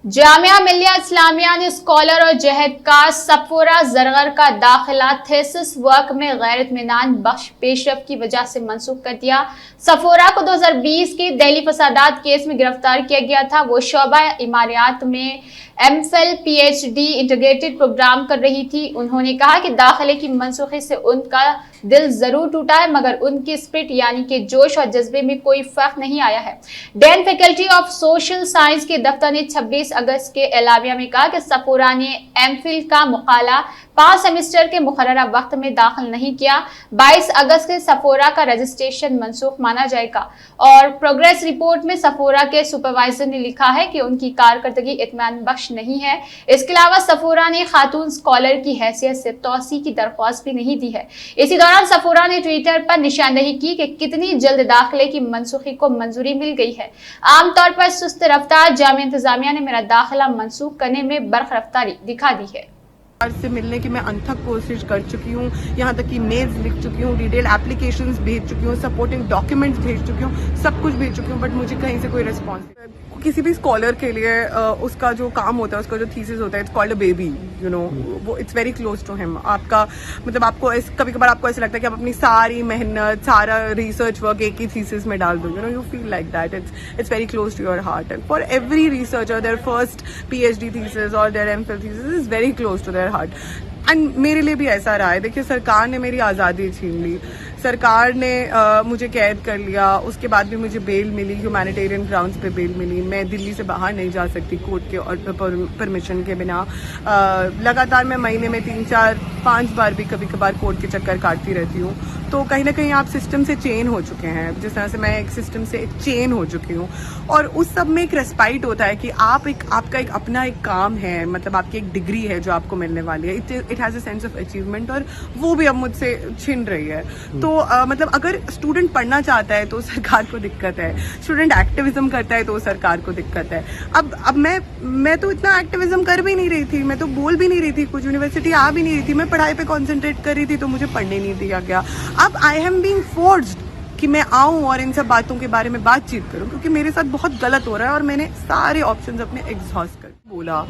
जामिया मिल्लिया इस्लामिया ने स्कॉलर और जहदकार सफोरा जरगर का दाखिला थेसिस वर्क में गैर इत्मीनान बख्श पेशरफ की वजह से मनसूख कर दिया। सफोरा को 2020 के दिल्ली फसादात केस में गिरफ्तार किया गया था। वो शोबा इमारियात में एमफिल पीएचडी इंटीग्रेटेड प्रोग्राम कर रही थी। उन्होंने कहा कि दाखिले की मनसूखी से उनका दिल जरूर टूटा है, मगर उनकी स्पिरिट यानी कि जोश और जज्बे में कोई फर्क नहीं आया है। Dean faculty of social science के दफ्तर ने 26 अगस्त के एलामिया में कहा कि सफोरा ने एमफिल का मुकाला 5 सेमेस्टर के मुकर्ररा वक्त में दाखिल नहीं किया। 22 अगस्त के सफोरा का रजिस्ट्रेशन मनसूख माना जाएगा और प्रोग्रेस रिपोर्ट में सफोरा के सुपरवाइजर ने लिखा है कि उनकी कारकर्दगी इत्मीनान बख्श नहीं है। इसके अलावा सफोरा ने खातून स्कॉलर की हैसियत से तौसी की दरख्वास्त भी नहीं दी है। इसी दौरान सफोरा ने ट्विटर पर निशानदेही की कि कितनी जल्द दाखिले की मनसूखी को मंजूरी मिल गई है। आमतौर पर सुस्त रफ्तार जामिया इंतजामिया ने मेरा दाखिला मनसूख करने में बरख रफ्तारी दिखा दी है। से मिलने की मैं अनथक कोशिश कर चुकी हूँ, यहाँ तक कि मेल्स लिख चुकी हूँ, डिटेल एप्लीकेशंस भेज चुकी हूँ, सपोर्टिंग डॉक्यूमेंट्स भेज चुकी हूँ, सब कुछ भेज चुकी हूँ, बट मुझे कहीं से कोई रिस्पॉन्स नहीं। किसी भी स्कॉलर के लिए उसका जो काम होता है, उसका जो थीसिस होता है, it's called a baby, you know, वो it's very close to him. आपका मतलब आपको कभी कभार आपको ऐसा लगता है कि आप अपनी सारी मेहनत, सारा रिसर्च वर्क एक ही थीसिस में डाल दो, you know, you feel like that. It's very close to your heart and for every researcher their first PhD thesis और their MPhil thesis is very close to their heart. And मेरे लिए भी ऐसा रहा है। देखिए, सरकार ने मेरी आज़ादी छीन ली, सरकार ने मुझे कैद कर लिया, उसके बाद भी मुझे बेल मिली, ह्यूमैनिटेरियन ग्राउंड्स पे बेल मिली। मैं दिल्ली से बाहर नहीं जा सकती कोर्ट के और परमिशन के बिना। लगातार मैं महीने में 3, 4, 5 बार भी कभी कभार कोर्ट के चक्कर काटती रहती हूँ। तो कहीं ना कहीं आप सिस्टम से चेन हो चुके हैं, जिस तरह से मैं एक सिस्टम से एक चेन हो चुकी हूँ। और उस सब में एक रेस्पाइट होता है कि आपका एक अपना एक काम है, मतलब आपकी एक डिग्री है जो आपको मिलने वाली है। It has a sense of achievement, और वो भी अब मुझसे छिन रही है। तो मतलब अगर स्टूडेंट पढ़ना चाहता है तो सरकार को दिक्कत है, स्टूडेंट एक्टिविज्म करता है तो सरकार को दिक्कत है। अब मैं तो इतना एक्टिविज्म कर भी नहीं रही थी, मैं तो बोल भी नहीं रही थी, कुछ यूनिवर्सिटी आ भी नहीं रही थी, मैं पढ़ाई पे कॉन्सेंट्रेट कर रही थी, तो मुझे पढ़ने नहीं दिया गया। अब आई एम बीइंग फोर्स्ड कि मैं आऊं और इन सब बातों के बारे में बातचीत करूं, क्योंकि मेरे साथ बहुत गलत हो रहा है और मैंने सारे ऑप्शंस अपने एग्जॉस्ट कर बोला।